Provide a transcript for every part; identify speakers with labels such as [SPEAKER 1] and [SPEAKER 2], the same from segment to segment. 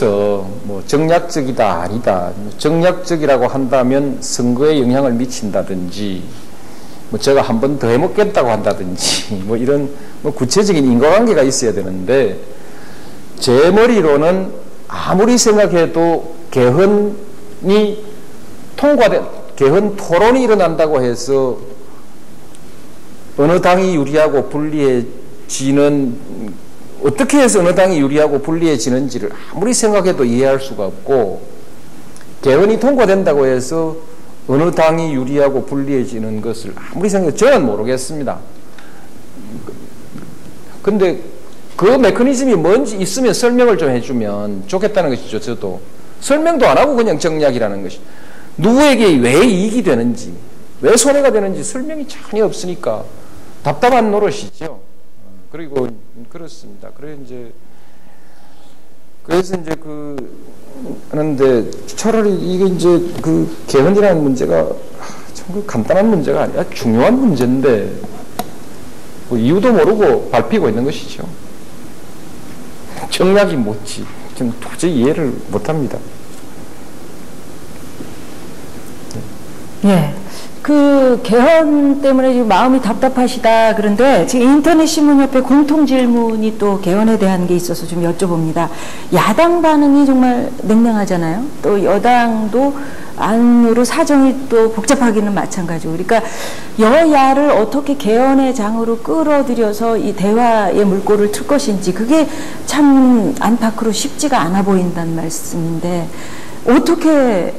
[SPEAKER 1] 선거로서 뭐 정략적이다 아니다, 정략적이라고 한다면 선거에 영향을 미친다든지 뭐 제가 한 번 더 해먹겠다고 한다든지 뭐 이런 뭐 구체적인 인과관계가 있어야 되는데, 제 머리로는 아무리 생각해도 개헌이 개헌 토론이 일어난다고 해서 어느 당이 유리하고 불리해지는, 어떻게 해서 어느 당이 유리하고 불리해지는지를 아무리 생각해도 이해할 수가 없고, 개헌이 통과된다고 해서 어느 당이 유리하고 불리해지는 것을 아무리 생각해도 저는 모르겠습니다. 근데 그 메커니즘이 뭔지 있으면 설명을 좀 해주면 좋겠다는 것이죠. 저도 설명도 안 하고 그냥 정략이라는 것이, 누구에게 왜 이익이 되는지, 왜 손해가 되는지 설명이 전혀 없으니까 답답한 노릇이죠. 그리고 그렇습니다. 그래서 이제 하는데, 차라리 이게 이제 개헌이라는 문제가 참 간단한 문제가 아니라 중요한 문제인데 뭐 이유도 모르고 밟히고 있는 것이죠. 정략이 뭐지? 좀 도저히 이해를 못합니다.
[SPEAKER 2] 예. 개헌 때문에 지금 마음이 답답하시다. 그런데 지금 인터넷 신문협회 공통 질문이 또 개헌에 대한 게 있어서 좀 여쭤봅니다. 야당 반응이 정말 냉랭하잖아요. 또 여당도 안으로 사정이 또 복잡하기는 마찬가지고. 그러니까 여야를 어떻게 개헌의 장으로 끌어들여서 이 대화의 물꼬를 틀 것인지, 그게 참 안팎으로 쉽지가 않아 보인다는 말씀인데, 어떻게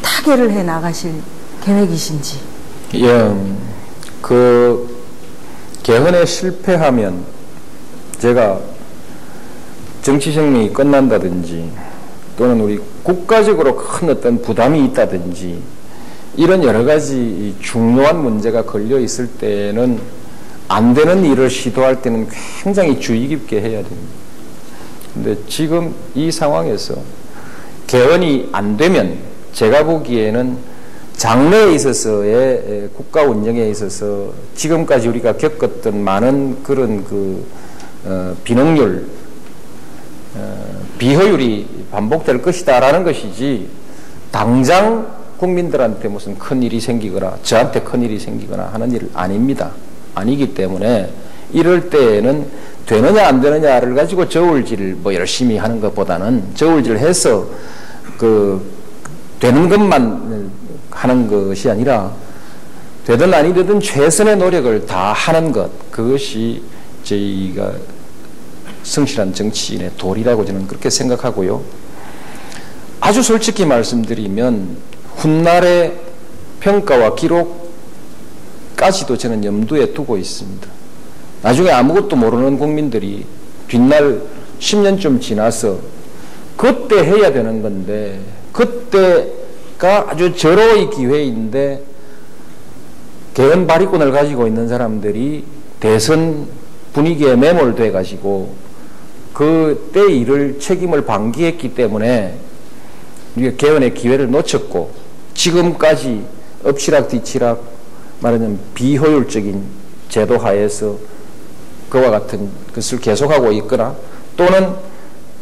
[SPEAKER 2] 타결을 해 나가실 계획이신지.
[SPEAKER 1] 예, 개헌에 실패하면 제가 정치 생명이 끝난다든지, 또는 우리 국가적으로 큰 어떤 부담이 있다든지, 이런 여러 가지 중요한 문제가 걸려 있을 때는 안 되는 일을 시도할 때는 굉장히 주의 깊게 해야 됩니다. 근데 지금 이 상황에서 개헌이 안 되면 제가 보기에는 장래에 있어서의 국가 운영에 있어서 지금까지 우리가 겪었던 많은 그런 비능률, 비효율이 반복될 것이다라는 것이지, 당장 국민들한테 무슨 큰일이 생기거나 저한테 큰일이 생기거나 하는 일 아닙니다. 아니기 때문에 이럴 때에는 되느냐 안 되느냐를 가지고 저울질을 뭐 열심히 하는 것보다는, 저울질을 해서 되는 것만 하는 것이 아니라 되든 아니 되든 최선의 노력을 다 하는 것, 그것이 저희가 성실한 정치인의 도리라고 저는 그렇게 생각하고요. 아주 솔직히 말씀드리면 훗날의 평가와 기록까지도 저는 염두에 두고 있습니다. 나중에 아무것도 모르는 국민들이 뒷날 10년쯤 지나서 그때 해야 되는 건데, 그때가 아주 절호의 기회인데 개헌 발의권을 가지고 있는 사람들이 대선 분위기에 매몰돼 가지고 그때 일을 책임을 방기했기 때문에 우리가 개헌의 기회를 놓쳤고, 지금까지 엎치락뒤치락 말하자면 비효율적인 제도 하에서 그와 같은 것을 계속하고 있거나, 또는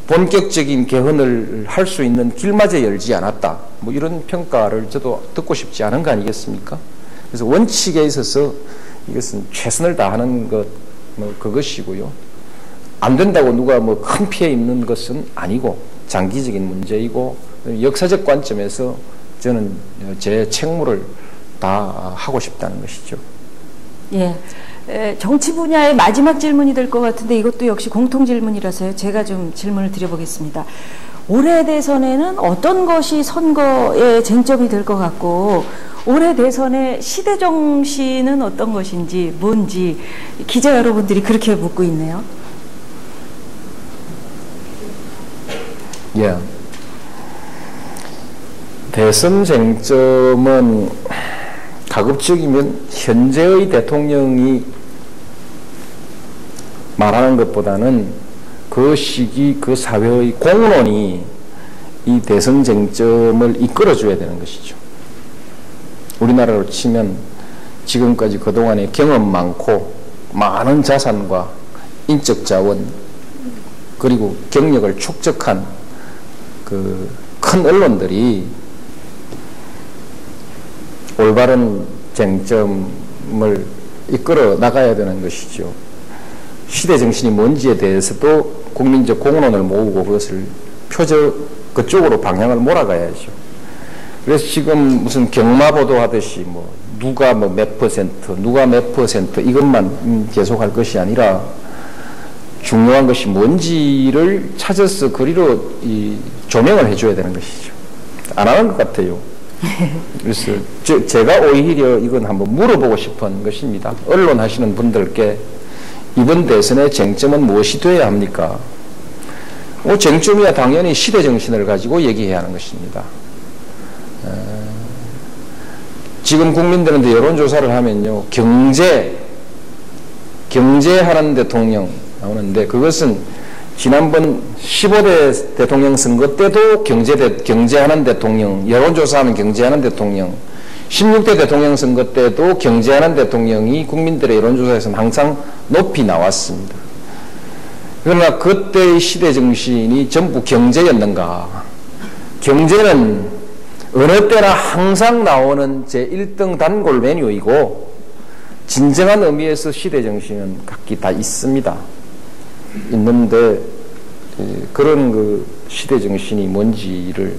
[SPEAKER 1] 본격적인 개헌을 할 수 있는 길마저 열지 않았다, 뭐 이런 평가를 저도 듣고 싶지 않은 거 아니겠습니까? 그래서 원칙에 있어서 이것은 최선을 다하는 것, 뭐 그것이고요. 안 된다고 누가 뭐 큰 피해 입는 것은 아니고 장기적인 문제이고, 역사적 관점에서 저는 제 책무를 다 하고 싶다는 것이죠.
[SPEAKER 2] 예. 정치 분야의 마지막 질문이 될 것 같은데, 이것도 역시 공통 질문이라서요. 제가 좀 질문을 드려보겠습니다. 올해 대선에는 어떤 것이 선거의 쟁점이 될 것 같고, 올해 대선의 시대 정신은 어떤 것인지, 뭔지 기자 여러분들이 그렇게 묻고 있네요.
[SPEAKER 1] 예. 대선 쟁점은 가급적이면 현재의 대통령이 말하는 것보다는 그 시기 그 사회의 공론이 이 대선 쟁점을 이끌어줘야 되는 것이죠. 우리나라로 치면 지금까지 그동안에 경험 많고 많은 자산과 인적 자원, 그리고 경력을 축적한 그 큰 언론들이 올바른 쟁점을 이끌어 나가야 되는 것이죠. 시대 정신이 뭔지에 대해서도 국민적 공론을 모으고 그것을 그쪽으로 방향을 몰아가야죠. 그래서 지금 무슨 경마 보도하듯이 뭐 누가 뭐 몇 퍼센트, 누가 몇 퍼센트 이것만 계속할 것이 아니라 중요한 것이 뭔지를 찾아서 그리로 조명을 해줘야 되는 것이죠. 안 하는 것 같아요. 그래서 제가 오히려 이건 한번 물어보고 싶은 것입니다. 언론 하시는 분들께 이번 대선의 쟁점은 무엇이 되어야 합니까? 쟁점이야 당연히 시대 정신을 가지고 얘기해야 하는 것입니다. 지금 국민들한테 여론조사를 하면요, 경제하는 대통령 나오는데, 그것은 지난번 15대 대통령 선거 때도 경제하는 대통령, 여론조사하면 경제하는 대통령, 16대 대통령 선거 때도 경제하는 대통령이 국민들의 여론조사에서는 항상 높이 나왔습니다. 그러나 그때의 시대 정신이 전부 경제였는가? 경제는 어느 때나 항상 나오는 제1등 단골 메뉴이고, 진정한 의미에서 시대 정신은 각기 다 있습니다. 있는데 그런 그 시대 정신이 뭔지를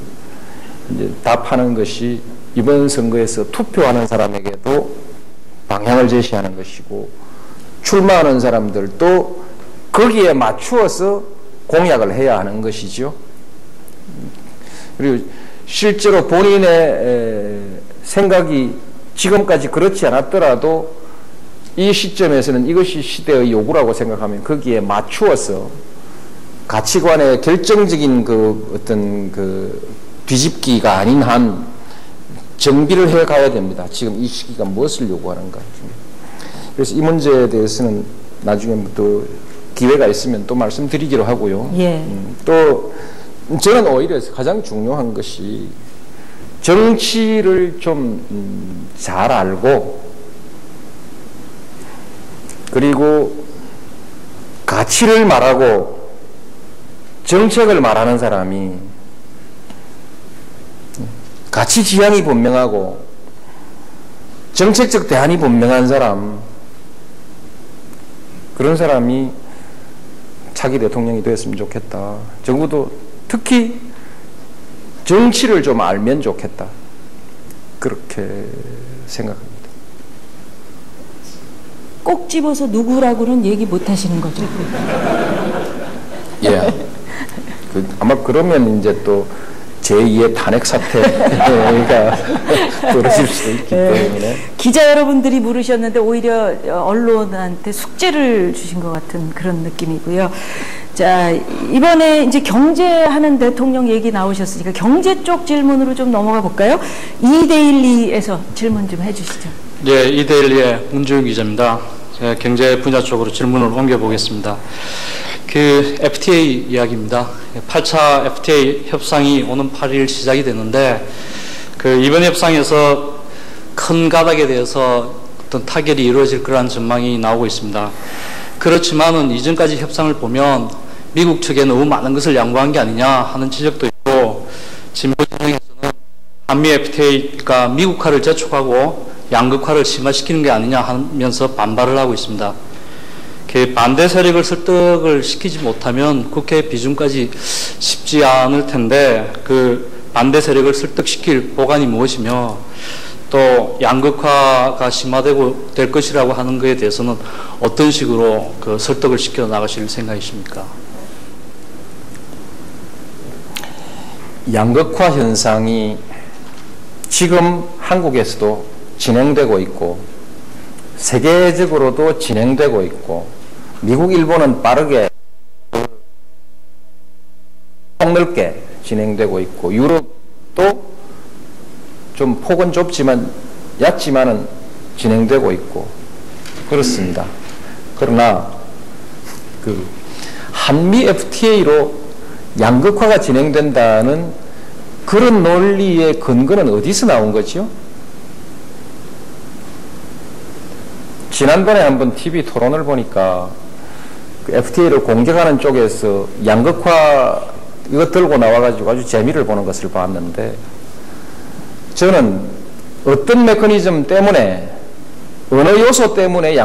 [SPEAKER 1] 이제 답하는 것이 이번 선거에서 투표하는 사람에게도 방향을 제시하는 것이고, 출마하는 사람들도 거기에 맞추어서 공약을 해야 하는 것이죠. 그리고 실제로 본인의 생각이 지금까지 그렇지 않았더라도 이 시점에서는 이것이 시대의 요구라고 생각하면 거기에 맞추어서 가치관의 결정적인 그 어떤 그 뒤집기가 아닌 한 정비를 해 가야 됩니다. 지금 이 시기가 무엇을 요구하는가. 그래서 이 문제에 대해서는 나중에 또 기회가 있으면 또 말씀드리기로 하고요.
[SPEAKER 2] 예.
[SPEAKER 1] 또 저는 오히려 가장 중요한 것이 정치를 좀 잘 알고, 그리고 가치를 말하고 정책을 말하는 사람이, 가치 지향이 분명하고 정책적 대안이 분명한 사람, 그런 사람이 차기 대통령이 되었으면 좋겠다. 적어도 특히 정치를 좀 알면 좋겠다. 그렇게 생각합니다.
[SPEAKER 2] 꼭 집어서 누구라고는 얘기 못 하시는 거죠?
[SPEAKER 1] 예. 아마 그러면 이제 또 제2의 탄핵 사태가 벌어질 수도 있기 때문에.
[SPEAKER 2] 기자 여러분들이 물으셨는데 오히려 언론한테 숙제를 주신 것 같은 그런 느낌이고요. 자, 이번에 이제 경제하는 대통령 얘기 나오셨으니까 경제 쪽 질문으로 좀 넘어가 볼까요? 이데일리에서 질문 좀 해주시죠.
[SPEAKER 3] 네, 이데일리의 문주영 기자입니다. 제가 경제 분야 쪽으로 질문을 옮겨보겠습니다. 그 FTA 이야기입니다. 8차 FTA 협상이 오는 8일 시작이 됐는데, 그 이번 협상에서 큰 가닥에 대해서 어떤 타결이 이루어질 거라는 전망이 나오고 있습니다. 그렇지만은 이전까지 협상을 보면 미국 측에 너무 많은 것을 양보한 게 아니냐 하는 지적도 있고, 진보 진영에서는 한미 FTA가 미국화를 재촉하고 양극화를 심화시키는 게 아니냐 하면서 반발을 하고 있습니다. 반대 세력을 설득을 시키지 못하면 국회 비준까지 쉽지 않을 텐데, 그 반대 세력을 설득시킬 보관이 무엇이며, 또 양극화가 심화되고 될 것이라고 하는 것에 대해서는 어떤 식으로 그 설득을 시켜 나가실 생각이십니까?
[SPEAKER 1] 양극화 현상이 지금 한국에서도 진행되고 있고, 세계적으로도 진행되고 있고, 미국, 일본은 빠르게 폭넓게 진행되고 있고, 유럽도 좀 폭은 좁지만 얕지만은 진행되고 있고 그렇습니다. 그러나 그 한미 FTA로 양극화가 진행된다는 그런 논리의 근거는 어디서 나온 거죠? 지난번에 한번 TV 토론을 보니까 FTA를 공격하는 쪽에서 양극화 이거 들고 나와가지고 아주 재미를 보는 것을 봤는데, 저는 어떤 메커니즘 때문에, 어느 요소 때문에